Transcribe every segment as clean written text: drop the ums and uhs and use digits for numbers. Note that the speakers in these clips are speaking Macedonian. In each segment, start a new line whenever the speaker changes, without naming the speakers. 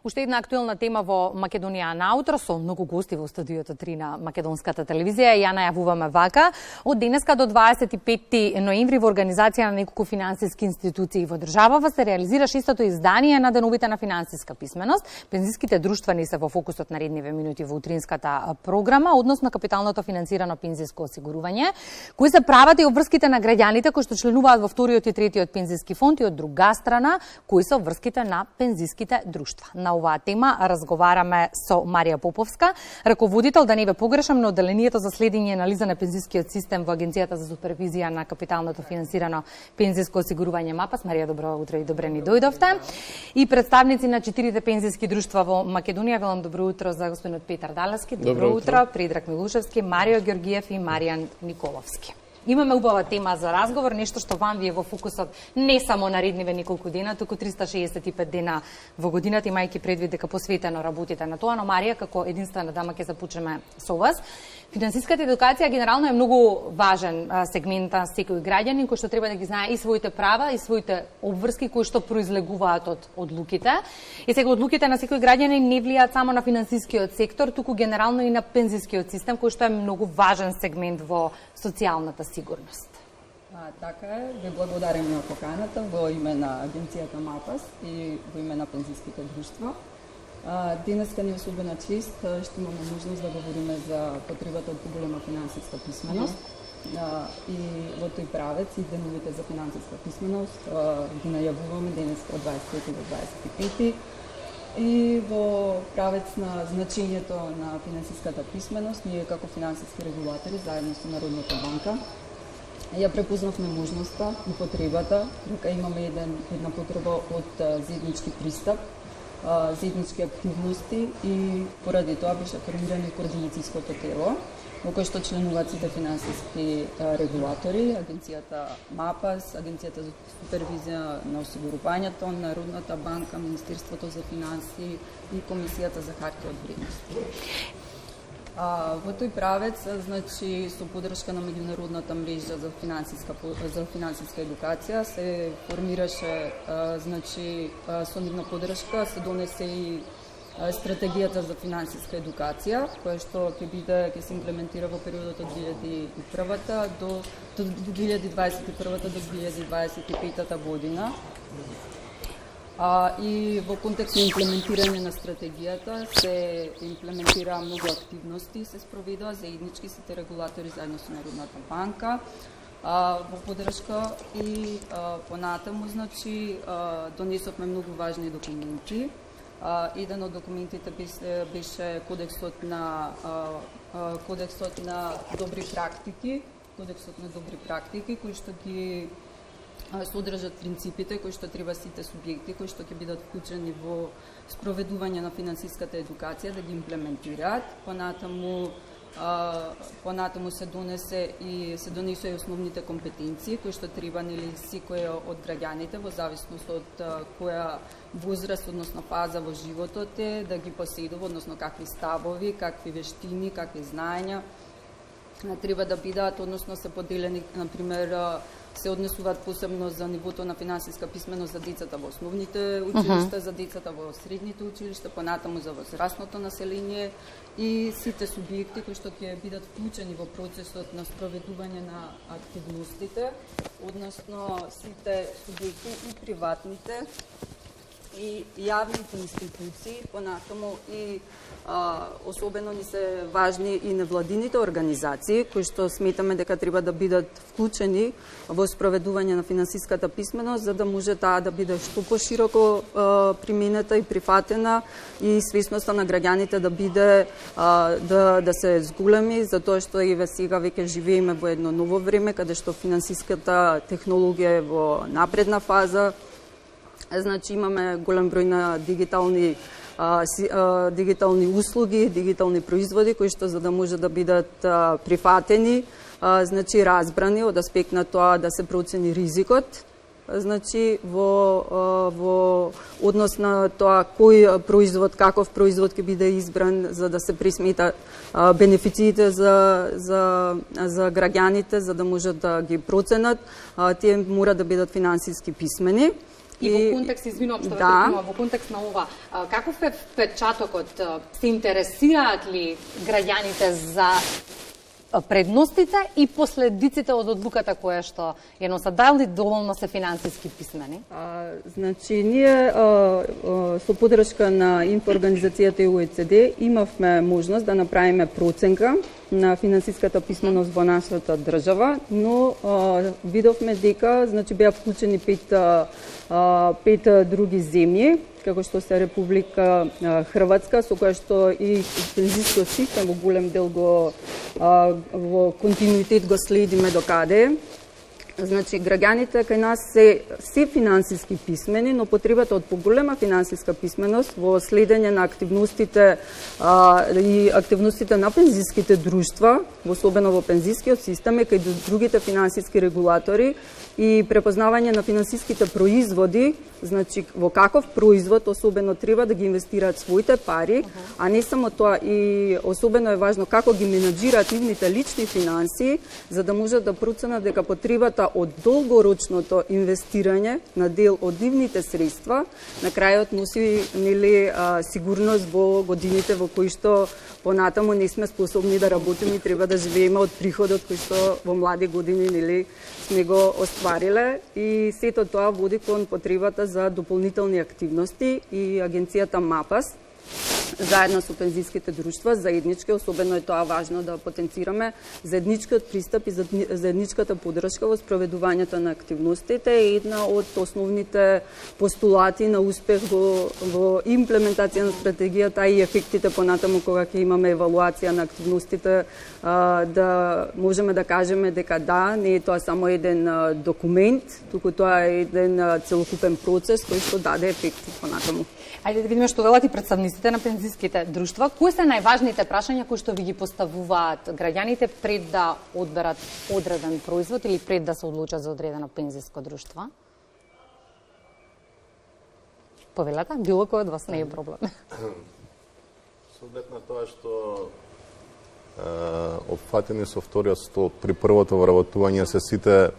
Уште една актуелна тема во Македонија наутро со многу гости во студиото 3 на македонската телевизија. Ја најавуваме вака. Од денеска до 25 ноември во организација на неколку финансиски институции во државава се реализира 6-то издание на деновите на финансиска писменост. Пензиските друштва не се во фокусот на редниве минути во утринската програма, односно капиталното финансирано пензиско осигурување, кои се прават и обврските на граѓаните кои што членуваат во вториот и третиот пензиски фонд и од друга страна кои се обврските на пензиските друштва. На оваа тема разговараме со Марија Поповска, раководител, да не ве погрешам, на одделението за следење и анализа на пензискиот систем во Агенцијата за супервизија на капиталното финансирано пензиско осигурување МАПАС. Марија, добро утро и добре ни дојдовте. И представници на 4 пензиски друштва во Македонија. Велам добро утро за господинот Петар Далевски, добро утро, Предраг Милушевски, Марио Георгиев и Маријан Николовски. Имаме убава тема за разговор, нешто што вам ви е во фокусот не само на редниве неколку дена, туку 365 дена во годината, имајќи предвид дека посветено работите на тоа. Но Марија, како единствена дама, ќе започнеме со вас. Финансиската едукација генерално е многу важен сегмент на секој граѓанин кој што треба да ги знае и своите права и своите обврски кои што произлегуваат од одлуките. И сега одлуките на секој граѓанин не влијаат само на финансискиот сектор, туку генерално и на пензискиот систем кој што е многу важен сегмент во социјалната сигурност.
Така е, ви благодарим на поканата во име на Агенцијата МАПАС и во име на пензиските друштва. Денеска ни е особена чест, што имаме можност да говориме за потребата од поголема финансиска писменост. И во тој правец и деновите за финансиска писменост ги најавуваме денеска од 23 до 25. И во правец на значењето на финансиската писменост, ние како финансиски регулатори заедно со Народната банка ја препознавме можноста и потребата дека имаме една потреба од заеднички пристап, заеднички активности и поради тоа беше формирано координацијското тело во кој што членуваат сите финансиски регулатори, Агенцијата МАПАС, Агенцијата за супервизија на осигурувањето, Народната банка, Министерството за финансии и Комисијата за хартија од вредност. Во тој правец, значи, со подршка на меѓународната мрежа за финансиска едукација се формираше, значи, со нивна подршка се донесе и стратегијата за финансиска едукација, која што ќе се имплементира во периодот од 2021 до 2025 година. И во контекст на имплементирање на стратегијата се имплементира многу активности, се спроведува заеднички сите регулатори заедно со Народната банка во подршка и понатаму, значи, донесовме многу важни документи. Еден од документите беше кодексот на добри практики, кои што ги содржат принципите кои што треба сите субјекти кои што ќе бидат вклучени во спроведување на финансиската едукација да ги имплементираат. Понатаму се донесоа и основните компетенции кои што треба секој од граѓаните во зависност од која возраст, односно фаза во животот е, да ги поседува, односно какви ставови, какви вештини, какви знаења треба да бидат, односно се поделени, например, се однесуваат посебно за нивото на финансиска писменост за децата во основните училишта, за децата во средните училишта, понатаму за возрастното население и сите субјекти кои што ќе бидат вклучени во процесот на спроведување на активностите, односно сите субјекти и приватните и јавните институции, понатаму и особено ни се важни и невладините организации кои што сметаме дека треба да бидат вклучени во спроведување на финансиската писменост за да може таа да биде што пошироко применета и прифатена и свесноста на граѓаните да биде да се зголеми, затоа што и сега веќе живееме во едно ново време каде што финансиската технологија е во напредна фаза. Значи имаме голем број на дигитални услуги, дигитални производи кои што за да може да бидат прифатени, значи разбрани од аспект на тоа да се процени ризикот, значи во однос на тоа кој производ, каков производ ќе биде избран за да се присмета бенефициите за граѓаните, за да можат да ги проценат, тие мора да бидат финансиски писмени.
И во контекст, извинувам што
да.
во контекст на ова, каков е впечатокот? Се интересираат ли граѓаните за предностите и последиците од одлуката која што ја носат? Дали доволно се финансиски писмени?
Значи, ние со поддршка на инфоорганизацијата и ОЕЦД имавме можност да направиме проценка на финансиската писменост во нашата држава, но видовме дека значи беа вклучени пет други земји, како што се Република Хрватска, со која што и пензискиот систем во голем дел во континуитет го следиме докаде. Значи, граѓаните кај нас се финансиски писмени, но потребата од поголема финансиска писменост во следење на активностите и активностите на пензиските друштва, особено во пензискиот систем и кај другите финансиски регулатори и препознавање на финансиските производи, значи во каков производ особено треба да ги инвестираат своите пари, а не само тоа, и особено е важно како ги менаџираат нивните лични финанси, за да можат да проценат дека потребата од долгорочното инвестирање на дел од нивните средства на крајот носи сигурност во годините во кои што понатаму не сме способни да работиме и треба да живееме од приходот кој што во млади години сме го оствариле, и сето тоа води кон потребата за дополнителни активности, и агенцијата МАПАС заедно со пензиските друштва заеднички, особено е тоа важно да потенцираме, заедничкиот пристап и заедничката поддршка во спроведувањето на активностите е една од основните постулати на успех во имплементација на стратегијата и ефектите понатаму кога ќе имаме евалуација на активностите, да можеме да кажеме дека да, не е тоа само еден документ, туку тоа е еден целокупен процес кој што даде ефекти понатаму.
Ајде да видиме што велат и представниците на пензиските друштва. Кои се најважните прашања кои што ви ги поставуваат граѓаните пред да одберат одреден производ или пред да се одлучат за одредено пензиско друштво? Повелата, било кој од вас не е проблем.
Со оглед на тоа што опфатени со вториот столб при првото вработување се сите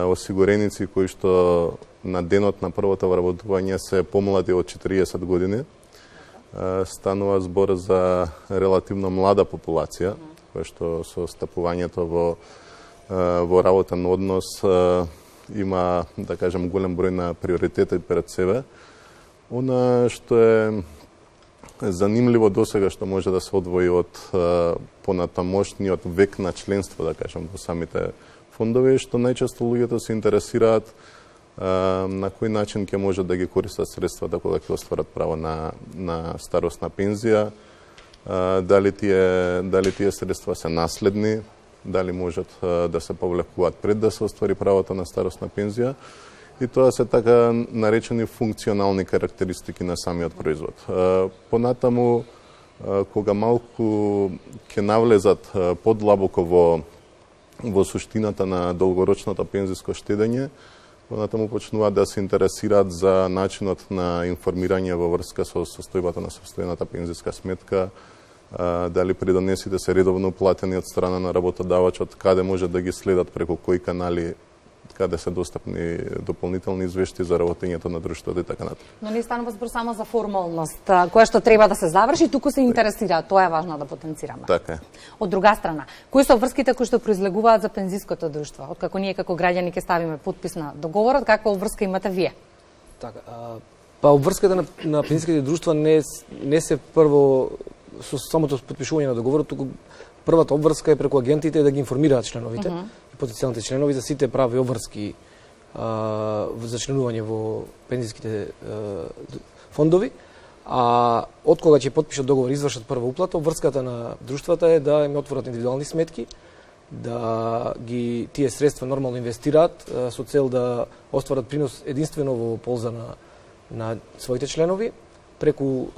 осигуреници кои што на денот на првото вработување се помлади од 40 години. Станува збор за релативно млада популација, која што со стапувањето во работен однос има, да кажем, голем број на приоритети пред себе. Она што е занимливо досега што може да се одвои од понатамошниот век на членство, да кажем, во самите фондови, што најчесто луѓето се интересираат на кој начин ќе може да ги користат средствата кога ќе остварат право на старосна пензија, дали тие средства се наследни, дали можат да се повлекуваат пред да се оствари правото на старосна пензија, и тоа се така наречени функционални карактеристики на самиот производ. Понатаму, кога малку ќе навлезат подлабоко во суштината на долгорочното пензиско штедење, понатаму почнуваат да се интересираат за начинот на информирање во врска со состојбата на состојната пензиска сметка, дали придонесите се редовно платени од страна на работодавачот, каде може да ги следат, преку кои канали, каде се достапни дополнителни извешти за работењето на друштвото и така натаму.
Но не станува збор само за формалност, која што треба да се заврши, туку се интересира, тоа е важно да потенцираме.
Така е.
Од друга страна, кои се врските кои што произлегуваат за пензиското друштво? Откако ние како граѓани ќе ставиме подпис на договорот, каква врска имате вие?
Така, па врската на пензиските друштва не се прво со самото подпишување на договорот, туку првата обврска е преку агентите да ги информираат членовите и потенцијалните членови за сите прави обврски за членување во пензиските фондови. А од кога ќе потпишат договор и извршат прва уплата, обврската на друштвата е да им отворат индивидуални сметки, да ги тие средства нормално инвестираат со цел да остварат принос единствено во полза на своите членови преку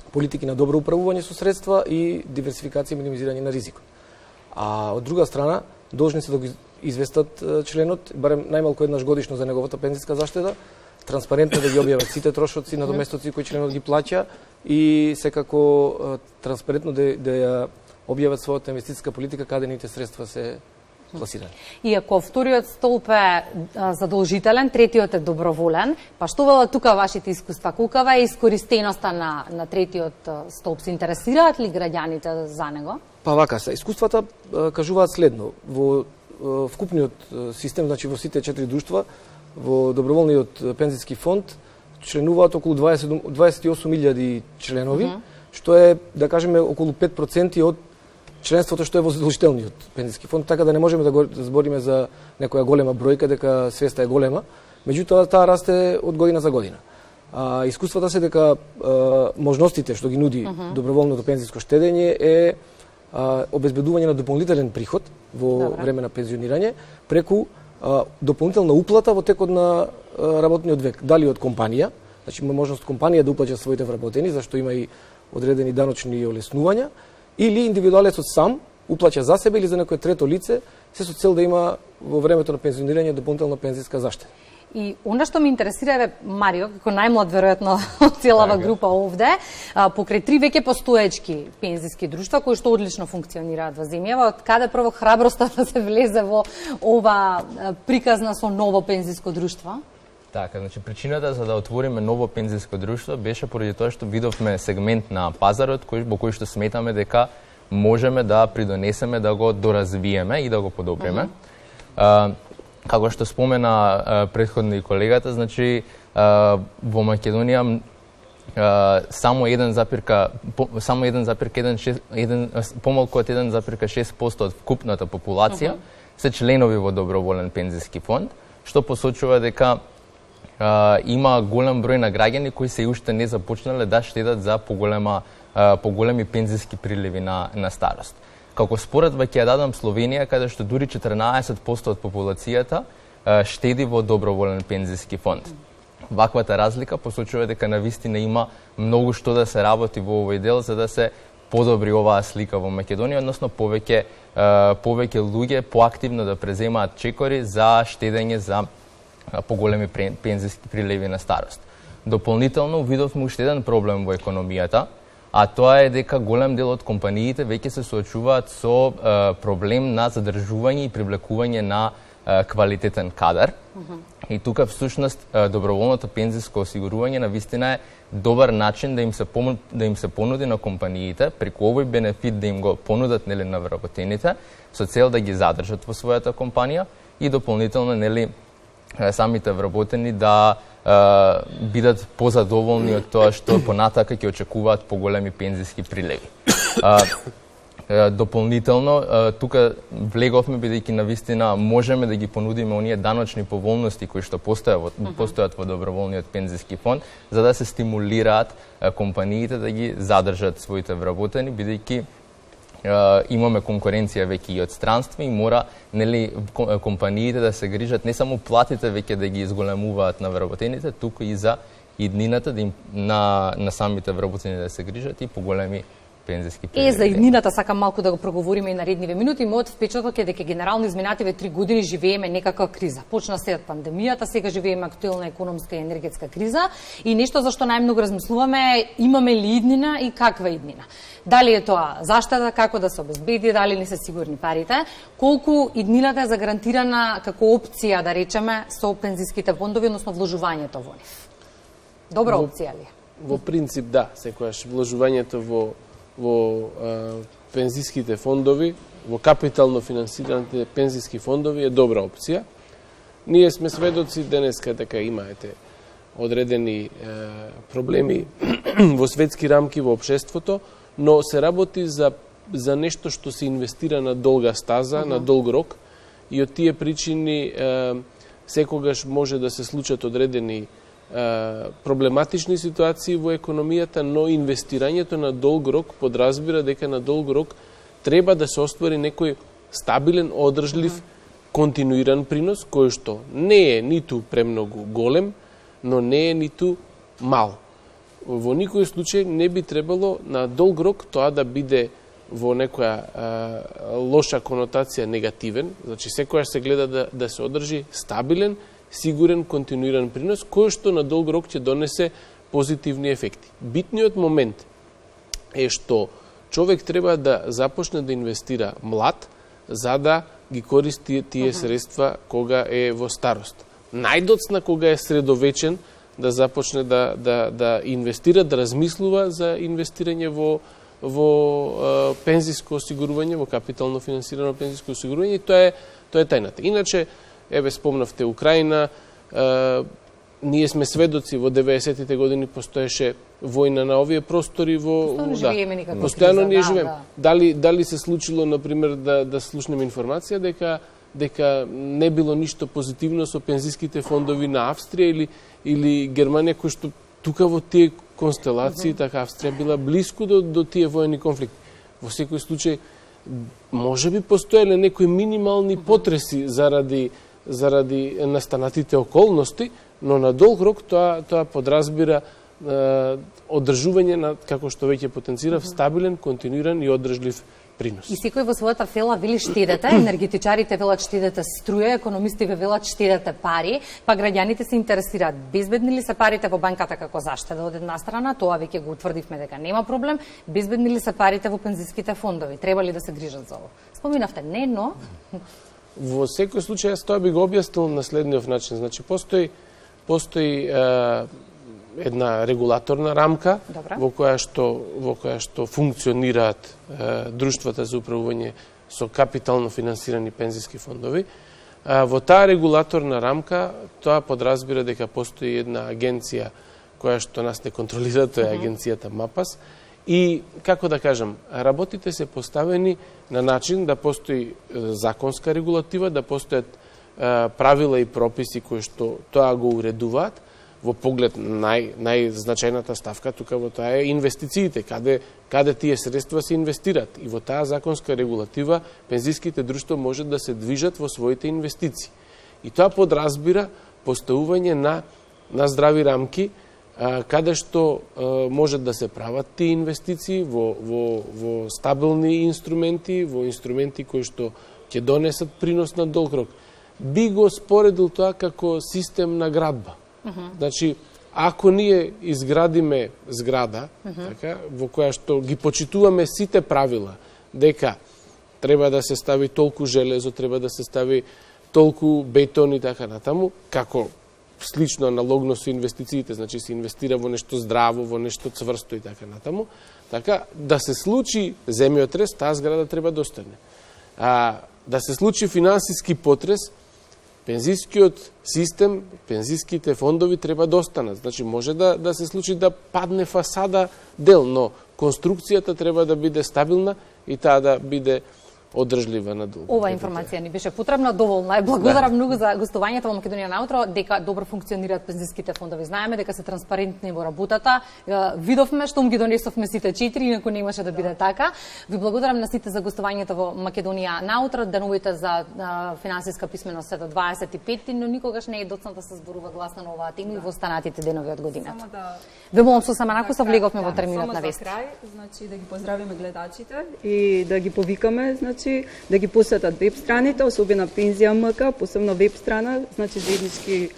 политики на добро управување со средства и диверсификација и минимизирање на ризикот. А од друга страна, должни се да го известат членот, барем најмалку еднаш годишно за неговата пензиска заштеда, транспарентно да ги објават сите трошоци, надоместоци кои членот ги плаќа и секако транспарентно да ја објават својата инвестициска политика, каде нивните средства се пласирани.
И ако вториот столб е задолжителен, третиот е доброволен, па што велат тука вашите искуства? Колкава е искористеноста на третиот столб? Се интересираат ли граѓаните за него?
Па вака се, искуствата кажуваат следно. Во вкупниот систем, значи во сите 4 друштва, во доброволниот пензиски фонд членуваат околу 28.000 членови, што е, да кажеме, околу 5% од членството што е во задолжителниот пензиски фонд, така да не можеме да збориме за некоја голема бројка, дека свеста е голема, меѓутоа таа расте од година за година. Искуствата се дека можностите што ги нуди доброволното пензиско штедење е обезбедување на дополнителен приход во време на пензионирање преку дополнителна уплата во текот на работниот век, дали од компанија, значи има можност компанија да уплаќа своите вработени, зашто има и одредени даночни олеснувања, или индивидуалецот сам уплаќа за себе или за некое трето лице, се со цел да има во времето на пензионирање дополнителна пензиска заштеда.
И она што ме интересира е, Марио, како најмлад веројатно од целава група овде, покрај 3 веќе постоечки пензиски друштва кои што одлично функционираат во земјава, од каде прво храброста да се влезе во ова приказна со ново пензиско друштво?
Така, значи причината за да отвориме ново пензиско друштво беше поради тоа што видовме сегмент на пазарот во кој што сметаме дека можеме да придонесеме да го доразвиеме и да го подобриме. Како што спомена претходно и колегата, значи во Македонија само 1,1 помалку од 1,6% од вкупната популација се членови во доброволен пензиски фонд, што посочува дека има голем број на граѓани кои се уште не започнале да штедат за поголеми пензиски приливи на старост. Како споредба ќе ја дадам Словенија, каде што дури 14% од популацијата штеди во доброволен пензиски фонд. Ваквата разлика посочува дека навистина има многу што да се работи во овој дел за да се подобри оваа слика во Македонија, односно повеќе луѓе поактивно да преземаат чекори за штедење за поголеми пензиски приливи на старост. Дополнително видовме уште еден проблем во економијата, а тоа е дека голем дел од компаниите веќе се соочуваат со проблем на задржување и привлекување на квалитетен кадар. И тука всушност доброволното пензиско осигурување навистина е добар начин да им се понуди на компаниите преку овој бенефит да им го понудат на вработените со цел да ги задржат во својата компанија и дополнително самите вработени да бидат позадоволни од тоа што понатака ќе очекуваат поголеми пензиски приливи. Дополнително, тука влеговме бидејќи навистина можеме да ги понудиме оние даночни поволности кои што постојат во доброволниот пензиски фонд, за да се стимулираат компаниите да ги задржат своите вработени, бидејќи имаме конкуренција веќе и од странство и мора компаниите да се грижат не само платите веќе да ги изголемуваат на вработените, туку и за иднината на самите вработени да се грижат и поголеми пензиски приливи.
За иднината сакам малку да го проговориме и наредниве минути. Мојот впечаток е дека генерално изминативе 3 години живееме некаква криза. Почна се од пандемијата, сега живееме актуелна економска и енергетска криза и нешто за што најмногу размислуваме е имаме ли иднина и каква иднина. Дали е тоа заштеда, како да се обезбеди, дали не се сигурни парите, колку иднината е загарантирана како опција, да речеме, со пензиските фондови, односно вложувањето во нив. Добра опција ли?
Во принцип да, секојаш вложувањето во пензиските фондови, во капитално финансираните пензиски фондови е добра опција. Ние сме сведоци денеска дека имаете одредени проблеми во светски рамки во општеството, но се работи за нешто што се инвестира на долга стаза, на долг рок, и од тие причини секогаш може да се случат одредени проблематични ситуации во економијата, но инвестирањето на долг рок подразбира дека на долг рок треба да се оствари некој стабилен, одржлив, континуиран принос, кој што не е ниту премногу голем, но не е ниту мал. Во никој случај не би требало на долг рок тоа да биде во некоја лоша конотација негативен, значи секојаш се гледа да се одржи стабилен, сигурен, континуиран принос, кој што на долг рок ќе донесе позитивни ефекти. Битниот момент е што човек треба да започне да инвестира млад, за да ги користи тие средства кога е во старост. Најдоцна кога е средовечен да започне да инвестира, да размислува за инвестирање во пензиско осигурување, во капитално финансирано пензиско осигурување, и тоа е тајната. Иначе, еве спомнавте Украина, ние сме сведоци, во 90-тите години постоеше војна на овие простори постојано ние живееме. Дали се случило, например, да слушнеме информација дека не било ништо позитивно со пензиските фондови на Австрија или Германија, кој што тука во тие констелации, така Австрија била близко до тие воени конфликти. Во секој случај, можеби постоеле некои минимални потреси заради настанатите околности, но на долг рок тоа подразбира одржување на, како што веќе потенцирав, стабилен, континуиран и одржлив принос.
И секој во својата фела вели штедете, енергетичарите велат штедете струја, економистите велат штедете пари, па граѓаните се интересираат безбедни ли се парите во банката како заштеда од една страна, тоа веќе го утврдивме дека нема проблем, безбедни ли се парите во пензиските фондови, треба ли да се грижат за ово? Споминавте не, но
во секој случај јас тоа би го објаснил на следниот начин. Значи постои една регулаторна рамка во која што функционираат друштвата за управување со капитално финансирани пензиски фондови. Во таа регулаторна рамка тоа подразбира дека постои една агенција која што нас не контролира, тоа е агенцијата МАПАС, и како да кажам, работите се поставени на начин да постои законска регулатива, да постојат правила и прописи кои што тоа го уредуваат. Во поглед најзначајната ставка тука во тоа е инвестициите, каде тие средства се инвестираат, и во таа законска регулатива пензиските друштва можат да се движат во своите инвестиции. И тоа подразбира поставување на здрави рамки каде што можат да се прават тие инвестиции во стабилни инструменти, во инструменти кои што ќе донесат принос на долг рок. Би го споредил тоа како систем на градба. Значи, ако ние изградиме зграда, така, во која што ги почитуваме сите правила, дека треба да се стави толку железо, треба да се стави толку бетон и така натаму, како слично аналогно со инвестициите, значи се инвестира во нешто здраво, во нешто цврсто и така натаму, така, да се случи земјотрес, таа зграда треба да остане. Да се случи финансиски потрес, пензискиот систем, пензиските фондови треба да останат. Значи, може да се случи да падне фасада дел, но конструкцијата треба да биде стабилна и таа да биде одржлива на долго.
Ова информација ни беше потребна, доволна е. Благодарам многу за гостувањето во Македонија на утро, дека добро функционираат пензиските фондови. Знаеме дека се транспарентни во работата. Видовме штом ги донесовме сите 4, инаку не имаше да биде така. Ви благодарам на сите за гостувањето во Македонија на утро. Деновите за финансиска писменост се до 25, но никогаш не е доцна да се зборува гласно на оваа тема и во останатите денови од годината. Ве молам со Саманако влеговме во терминот на вест.
Само за крај, значи да ги поздравиме гледачите и да ги повикаме, значи да ги посетат веб страните, особено Пензија МК, посебно веб страна, значи заеднички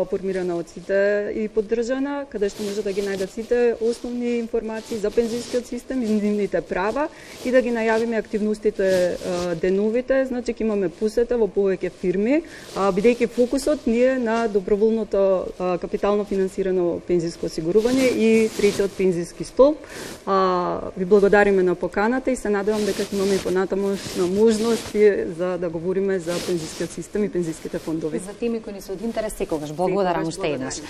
формирана од сите и поддржана, каде што може да ги најдат сите основни информации за пензискиот систем и нивните права и да ги најавиме активностите деновите, значи ќе имаме посета во повеќе фирми, бидејќи фокусот ни е на доброволното капитално финансирано пензиско осигурување и третиот пензиски столб. Ви благодариме на поканата и се надевам дека ќе имаме и понатамошна можност за да говориме за пензискиот систем и пензиските фондови.
За теми кои ни се од интерес секогаш. Благодарам уште еднаш.